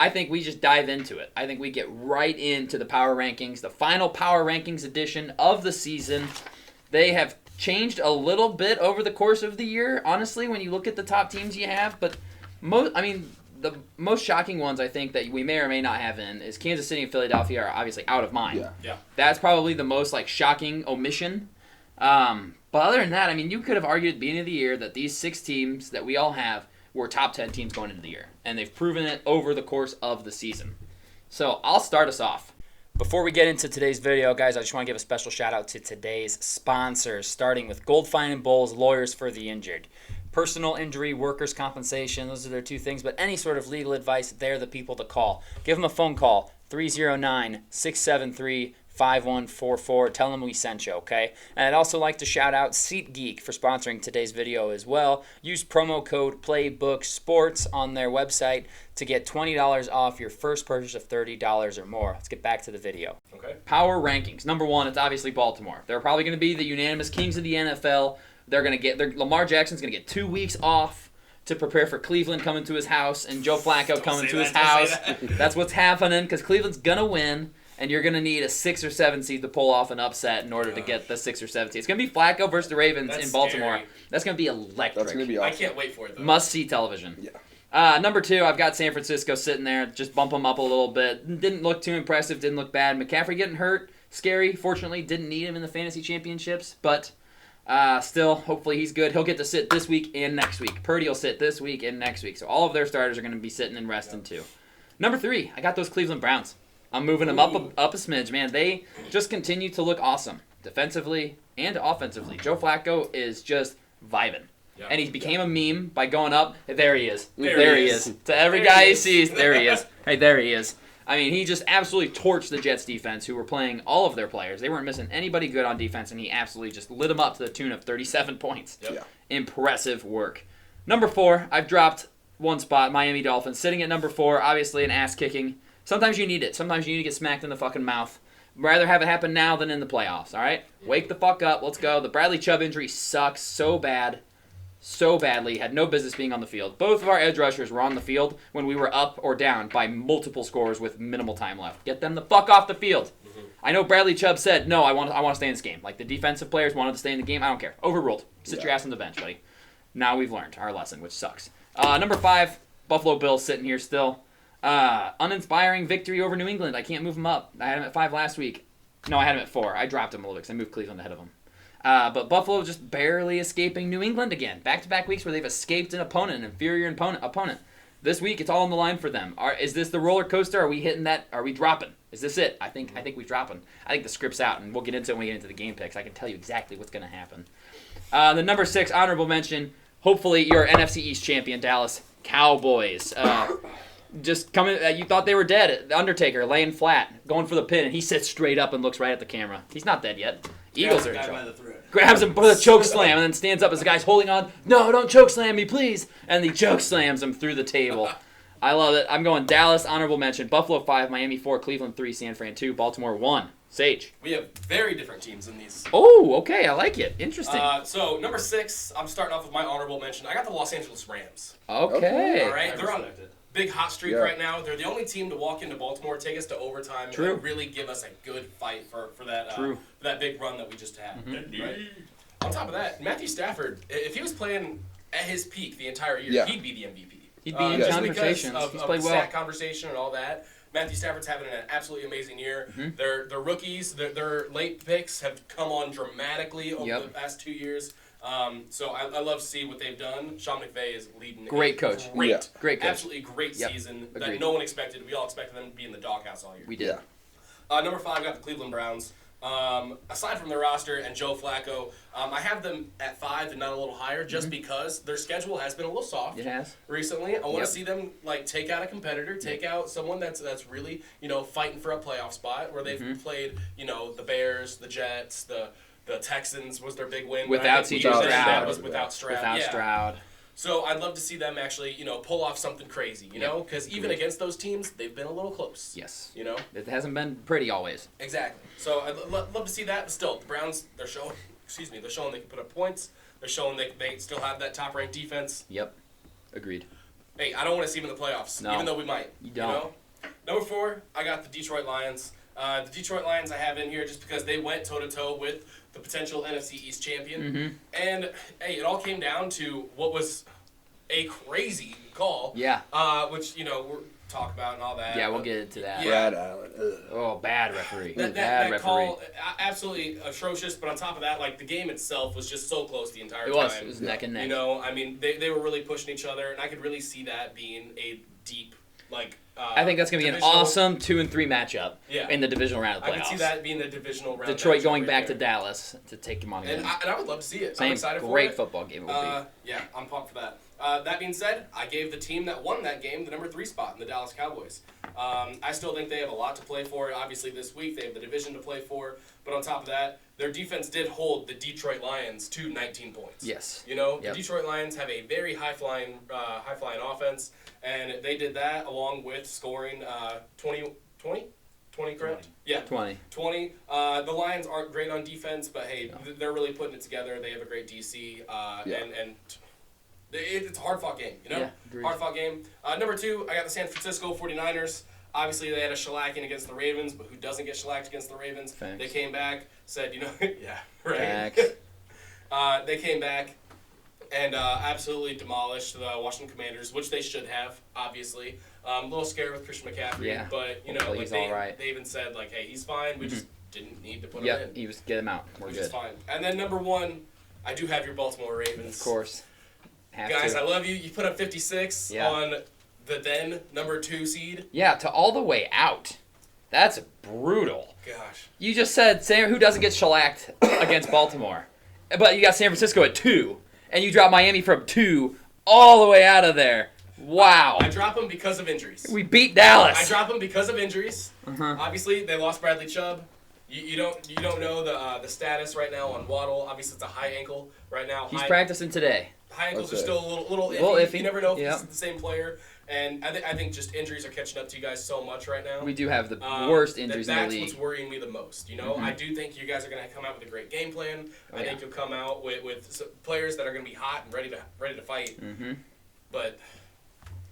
I think we just dive into it. I think we get right into the power rankings, the final power rankings edition of the season. They have changed a little bit over the course of the year, honestly, when you look at the top teams you have. But, the most shocking ones I think that we may or may not have in is Kansas City and Philadelphia are obviously out of mind. Yeah. That's probably the most shocking omission. But other than that, you could have argued at the beginning of the year that these 6 teams that we all have were top 10 teams going into the year. And they've proven it over the course of the season. So I'll start us off. Before we get into today's video, guys, I just want to give a special shout out to today's sponsors, starting with Goldfine and Bowles, Lawyers for the Injured. Personal injury, workers' compensation, those are their 2 things, but any sort of legal advice, they're the people to call. Give them a phone call, 309-673-5144. Tell them we sent you, okay? And I'd also like to shout out SeatGeek for sponsoring today's video as well. Use promo code PlaybookSports on their website to get $20 off your first purchase of $30 or more. Let's get back to the video. Okay. Power rankings. Number 1, it's obviously Baltimore. They're probably going to be the unanimous kings of the NFL. They're going to get Lamar Jackson's going to get 2 weeks off to prepare for Cleveland coming to his house and Joe Flacco coming to his house. That's what's happening because Cleveland's going to win, and you're going to need a 6 or 7 seed to pull off an upset in order to get the 6 or 7 seed. It's going to be Flacco versus the Ravens in Baltimore. Scary. That's going to be electric. That's going to be awesome. I can't wait for it, though. Must-see television. Yeah. Number 2, I've got San Francisco sitting there. Just bump them up a little bit. Didn't look too impressive. Didn't look bad. McCaffrey getting hurt. Scary. Fortunately, didn't need him in the fantasy championships. But still, hopefully he's good. He'll get to sit this week and next week. Purdy will sit this week and next week. So all of their starters are going to be sitting and resting too. Number 3, I got those Cleveland Browns. I'm moving them up a smidge, man. They just continue to look awesome. Defensively and offensively. Joe Flacco is just vibing. Yeah. And he became a meme by going up. There he is. There he he is. is. To every guy he sees, there he is. Hey, there he is. He just absolutely torched the Jets defense, who were playing all of their players. They weren't missing anybody good on defense, and he absolutely just lit them up to the tune of 37 points. Yep. Yeah. Impressive work. Number 4, I've dropped 1 spot, Miami Dolphins. Sitting at number 4, obviously an ass-kicking. Sometimes you need it. Sometimes you need to get smacked in the fucking mouth. Rather have it happen now than in the playoffs, all right? Wake the fuck up. Let's go. The Bradley Chubb injury sucks so bad. So badly, had no business being on the field. Both of our edge rushers were on the field when we were up or down by multiple scores with minimal time left. Get them the fuck off the field. Mm-hmm. I know Bradley Chubb said, no, I want to stay in this game. Like, the defensive players wanted to stay in the game. I don't care. Overruled. Sit your ass on the bench, buddy. Now we've learned our lesson, which sucks. Number 5, Buffalo Bills sitting here still. Uninspiring victory over New England. I can't move them up. I had them at 5 last week. No, I had them at 4. I dropped them a little bit because I moved Cleveland ahead of them. But Buffalo just barely escaping New England again. Back-to-back weeks where they've escaped an inferior opponent. This week, it's all on the line for them. Is this the roller coaster? Are we hitting that? Are we dropping? Is this it? I think we're dropping. I think the script's out, and we'll get into it when we get into the game picks. I can tell you exactly what's going to happen. The number 6, honorable mention, hopefully your NFC East champion, Dallas Cowboys. Just coming, you thought they were dead. The Undertaker laying flat, going for the pin, and he sits straight up and looks right at the camera. He's not dead yet. Eagles are in trouble. Grabs him for the choke slam and then stands up as the guy's holding on. No, don't choke slam me, please. And he choke slams him through the table. I love it. I'm going Dallas, honorable mention. Buffalo 5, Miami 4, Cleveland 3, San Fran 2, Baltimore 1. Sage. We have very different teams in these. Oh, okay. I like it. Interesting. So, number 6, I'm starting off with my honorable mention. I got the Los Angeles Rams. Okay. All right? They're on big hot streak right now. They're the only team to walk into Baltimore, take us to overtime, and really give us a good fight for that for that big run that we just had. Mm-hmm. Right? On top of that, Matthew Stafford, if he was playing at his peak the entire year, he'd be the MVP. He'd be in conversations. He's played well. Sack conversation and all that. Matthew Stafford's having an absolutely amazing year. Mm-hmm. They're rookies. Their late picks have come on dramatically over the past 2 years. So I love to see what they've done. Sean McVay is leading. Great coach. Great coach. Absolutely great season that no one expected. We all expected them to be in the doghouse all year. We did. Number 5, got the Cleveland Browns. Aside from their roster and Joe Flacco, I have them at 5 and not a little higher just because their schedule has been a little soft. It has. Recently. I want to see them take out a competitor, take out someone that's really, fighting for a playoff spot where they've played, the Bears, the Jets, the Texans was their big win. Without C.J. Stroud. Without Stroud. Without Stroud. So I'd love to see them actually, pull off something crazy, because even against those teams, they've been a little close. Yes. It hasn't been pretty always. Exactly. So I'd love to see that, but still, the Browns, they're showing they can put up points. They're showing they still have that top-ranked defense. Yep. Agreed. hey, I don't want to see them in the playoffs, even though we might. You don't. You know? Number 4, I got the Detroit Lions. The Detroit Lions I have in here just because they went toe-to-toe with the potential NFC East champion. Mm-hmm. And, hey, it all came down to what was a crazy call. Yeah. Which, we'll talk about and all that. Yeah, we'll get into that. Yeah. Brad Allen. Oh, bad referee. That bad referee. call, absolutely atrocious. But on top of that, the game itself was just so close the entire time. It was neck and neck. I mean, they were really pushing each other, and I could really see that being a deep, I think that's going to be an awesome 2-3 matchup in the divisional round of the playoffs. I can see that being the divisional round. Detroit going back to Dallas to take him on again. And I would love to see it. I'm excited for it. Great football game it will be. Yeah, I'm pumped for that. That being said, I gave the team that won that game the number 3 spot in the Dallas Cowboys. I still think they have a lot to play for. Obviously, this week they have the division to play for. But on top of that, their defense did hold the Detroit Lions to 19 points. Yes. The Detroit Lions have a very high-flying offense, and they did that along with scoring 20, correct? 20. Yeah. 20. The Lions aren't great on defense, but, hey, they're really putting it together. They have a great DC, and it's a hard-fought game, Yeah, hard-fought game. Number 2, I got the San Francisco 49ers. Obviously, they had a shellacking against the Ravens, but who doesn't get shellacked against the Ravens? Thanks. They came back, said, yeah, right. Thanks. They came back and absolutely demolished the Washington Commanders, which they should have, obviously. A little scared with Christian McCaffrey, but, he's all right. They even said, hey, he's fine. We just didn't need to put him in. Yeah, get him out. We're which good. is fine. And then number 1, I do have your Baltimore Ravens. Of course. Guys, I love you. You put up 56 on the then number 2 seed. Yeah, to all the way out. That's brutal. Gosh. You just said who doesn't get shellacked against Baltimore, but you got San Francisco at 2, and you drop Miami from 2 all the way out of there. Wow. I drop them because of injuries. We beat Dallas. I drop them because of injuries. Obviously, they lost Bradley Chubb. You don't know the status right now on Waddle. Obviously, it's a high ankle right now. He's practicing today. High ankles are still a little iffy. You never know if it's the same player. And I think just injuries are catching up to you guys so much right now. We do have the worst injuries in the league. That's what's worrying me the most. I do think you guys are going to come out with a great game plan. I think you'll come out with players that are going to be hot and ready to fight. But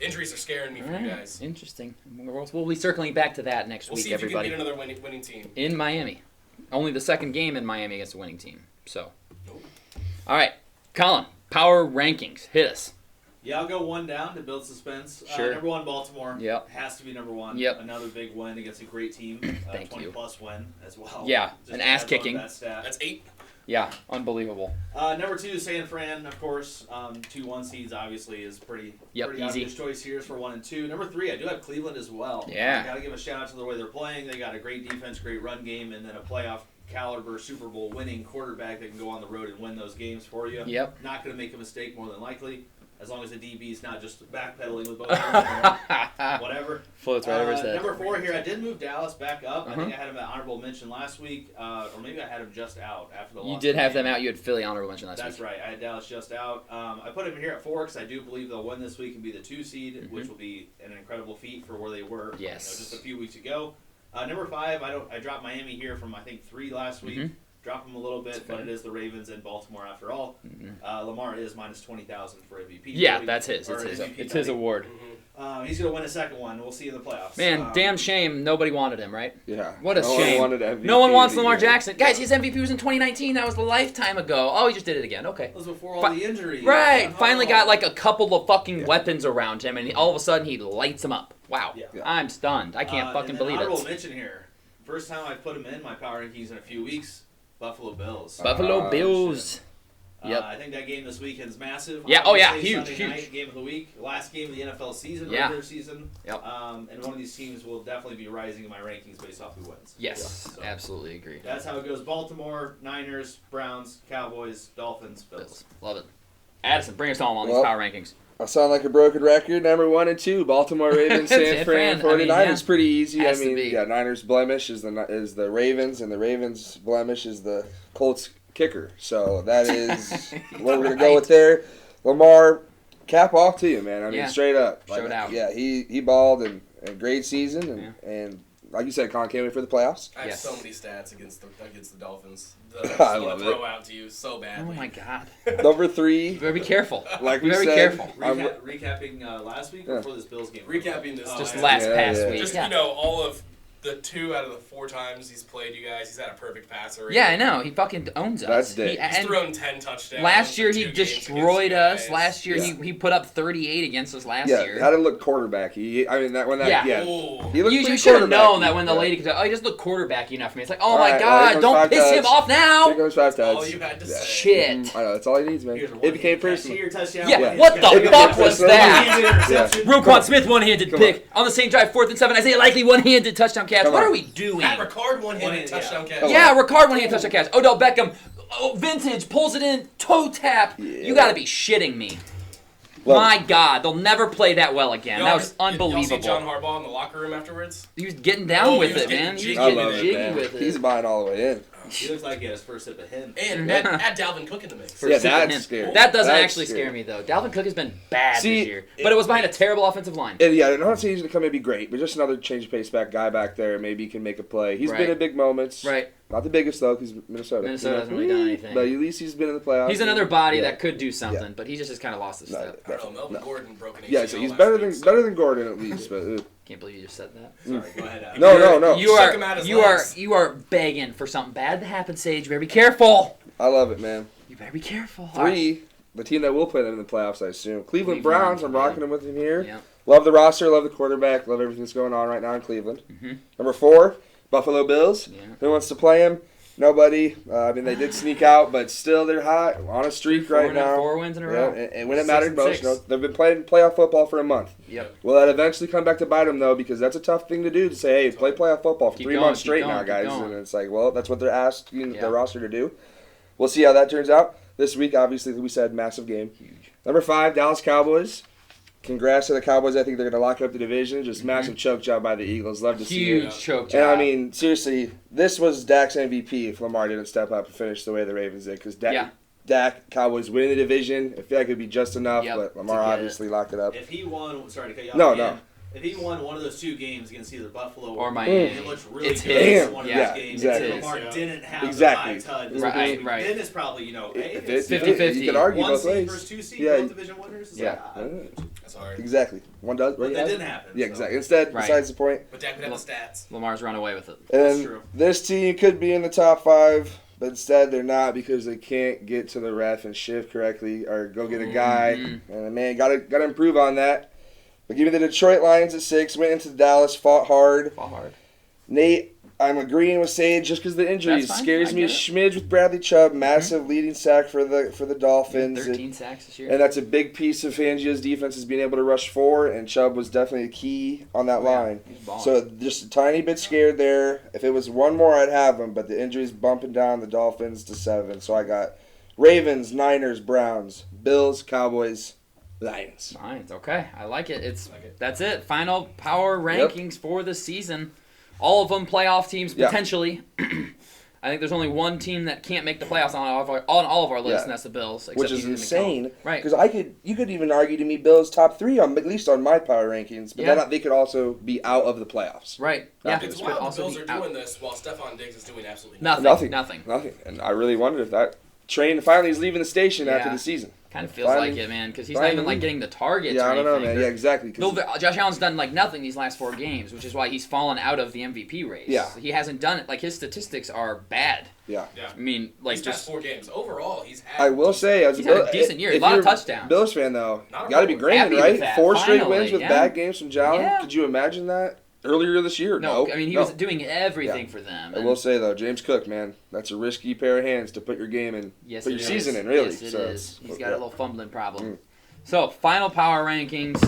injuries are scaring me for you guys. Interesting. We'll be circling back to that next week, everybody. We'll see if you can beat another winning team. In Miami. Only the second game in Miami against a winning team. So, all right. Colin, power rankings. Hit us. Yeah, I'll go 1 down to build suspense. Sure. Number 1, Baltimore. Yep. Has to be number 1. Yep. Another big win against a great team. Thank 20-plus win as well. Yeah, Just an ass-kicking. That's 8. Yeah, unbelievable. Number 2, San Fran, of course. 2 1 seeds, obviously, is pretty easy. obvious choice here for 1 and 2. Number 3, I do have Cleveland as well. Yeah. Got to give a shout out to the way they're playing. They got a great defense, great run game, and then a playoff caliber Super Bowl winning quarterback that can go on the road and win those games for you. Yep. Not going to make a mistake more than likely, as long as the DB's not just backpedaling with both hands. Whatever. Floats right over his head. Number 4 here, I did move Dallas back up. I think I had him at honorable mention last week, or maybe I had him just out after the loss. You did have them out. You had Philly honorable mention last week. That's right. I had Dallas just out. I put him here at 4 because I do believe they'll win this week and be the 2 seed, which will be an incredible feat for where they were just a few weeks ago. Number 5, I dropped Miami here from, I think, 3 last week. Drop them a little bit, but it is the Ravens and Baltimore after all. Lamar is minus 20,000 for MVP. Yeah, that's his. It's his award. He's going to win a second one. We'll see in the playoffs. Man, damn shame nobody wanted him, right? Yeah. What a shame. No one wants Lamar Jackson. Guys, his MVP was in 2019. That was a lifetime ago. Oh, he just did it again. Okay. That was before all the injuries. Right. Finally got like a couple of fucking weapons around him, and all of a sudden he lights him up. Wow. Yeah. I'm stunned. I can't fucking believe it. Honorable mention here. First time I put him in my power rankings in a few weeks. Buffalo Bills. Buffalo Bills. Yep. I think that game this weekend is massive. Yeah. Oh yeah. Huge. Sunday night, game of the week. Last game of the NFL season. Yeah. Regular season. Yep. And one of these teams will definitely be rising in my rankings based off who wins. Yes. So, absolutely agree. That's how it goes. Baltimore, Niners, Browns, Cowboys, Dolphins, Bills. Love it. Addison, bring us home on these power rankings. I sound like a broken record. Number 1 and 2, Baltimore Ravens, San Fran, 49ers. Pretty easy. Niners blemish is the Ravens, and the Ravens blemish is the Colts kicker. So that is what we're gonna go with there. Lamar, cap off to you, man. I mean, straight up. Showed out. Yeah, he balled and great season, and like you said, Colin, can't wait for the playoffs. I have so many stats against the Dolphins. I love it. Throw out to you so badly. Oh my God. Number 3. You better be careful. Like we very said, careful. Recapping last week before this Bills game. Recapping this just past week. Just all of the 2 out of the 4 times he's played you guys, he's had a perfect passer rate. Yeah, I know. He fucking owns us. That's dick. He's thrown 10 touchdowns. Last year he destroyed us. Last year he put up 38 against us last year. How to look quarterback. He looked You should have known that when the lady could he just looked quarterback enough for me. It's like, oh my God, don't piss him off now. Here goes 5 touchdowns. All you had to say. Shit. I know, that's all he needs, man. It became personal. Yeah, what the fuck was that? Roquan Smith one-handed pick. On the same drive, 4th and 7. Isaiah Likely one-handed touchdown catch. What are we doing? Pat Ricard one-handed touchdown catch. Yeah, Ricard one-handed touchdown catch. Odell Beckham, vintage, pulls it in, toe tap. Yeah. You gotta be shitting me. My God, they'll never play that well again. That was unbelievable. Y'all see John Harbaugh in the locker room afterwards? He was getting down with it, man. He was getting jiggy with it. He's buying all the way in. He looks like he had his first sip of him. And add Dalvin Cook in the mix. That's scary. That doesn't actually scare me, though. Dalvin Cook has been bad this year. But it was behind a terrible offensive line. And I'm not saying he's going to come and be great, but just another change of pace back guy back there. Maybe he can make a play. He's been in big moments. Right. Not the biggest, though, because Minnesota. Minnesota hasn't really done anything. But at least he's been in the playoffs. He's another body that could do something, but he just has kind of lost his step. I don't know. Melvin Gordon broke an ACL. Yeah, so he's better than Gordon, at least. But can't believe you just said that. Sorry, go ahead. No. You are begging for something bad to happen, Sage. You better be careful. I love it, man. You better be careful. 3, the team that will play them in the playoffs, I assume. Cleveland Browns. I'm rocking them with him here. Yeah. Love the roster. Love the quarterback. Love everything that's going on right now in Cleveland. Mm-hmm. Number 4, Buffalo Bills. Yeah. Who wants to play him? Nobody. They did sneak out, but still they're hot. On a streak right now. 4 wins in a row. And when it mattered most, they've been playing playoff football for a month. Yep. Will that eventually come back to bite them, though? Because that's a tough thing to do, to say, hey, play playoff football for 3 months straight now, guys. And it's like, well, that's what they're asking their roster to do. We'll see how that turns out. This week, obviously, we said massive game. Huge. Number 5, Dallas Cowboys. Congrats to the Cowboys. I think they're going to lock up the division. Just massive choke job by the Eagles. Love to see it. Huge choke job. And, I mean, seriously, this was Dak's MVP if Lamar didn't step up and finish the way the Ravens did. Because Dak, Cowboys winning the division. I feel like it would be just enough, but Lamar obviously locked it up. If he won, sorry to cut you off. No. If he won one of those 2 games against either Buffalo or Miami, it looks really good his. in one of those games. Exactly. If Lamar didn't have the high touch, right. then it's probably, if it's 50-50. You can argue both ways. Versus 2 seed, both division winners. That's hard. Exactly. One does. But that didn't happen. Yeah, exactly. Instead, besides the point. But Dak would have the stats. Lamar's run away with it. And this team could be in the top 5, but instead they're not because they can't get to the ref and shift correctly or go get a guy. And man, gotta improve on that. But give me the Detroit Lions at 6. Went into Dallas, fought hard. Nate, I'm agreeing with Sage just because the injuries scares me a smidge with Bradley Chubb. Massive leading sack for the Dolphins. 13 sacks this year. And that's a big piece of Fangio's defense is being able to rush 4, and Chubb was definitely a key on that line. So just a tiny bit scared there. If it was one more, I'd have them, but the injuries bumping down the Dolphins to 7. So I got Ravens, Niners, Browns, Bills, Cowboys, Lions. Okay. I like it. That's it. Final power rankings for the season. All of them playoff teams, potentially. I think there's only one team that can't make the playoffs on all of our lists, and that's the Bills. Which is insane. Right. Because you could even argue to me Bills top 3, at least on my power rankings, but then they could also be out of the playoffs. Right. It's wild the Bills are doing this while Stephon Diggs is doing absolutely nothing. And I really wondered if that train finally is leaving the station after the season. Kind of feels like it, man, because he's not even getting the targets. Yeah, I don't know, man. Yeah, exactly. Josh Allen's done nothing these last 4 games, which is why he's fallen out of the MVP race. Yeah, he hasn't done it. His statistics are bad. Yeah. I mean, just past 4 games overall, he's had. I will say, he's had a decent year. A lot of touchdowns. Bills fan though, got to be grinning, right? 4 straight wins with bad games from Jalen. Yeah. Could you imagine that? Earlier this year, no. I mean, he was doing everything for them. I will say, though, James Cook, man, that's a risky pair of hands to put your game in, put your season in, really. Yes, it is. He's got a little fumbling problem. So, final power rankings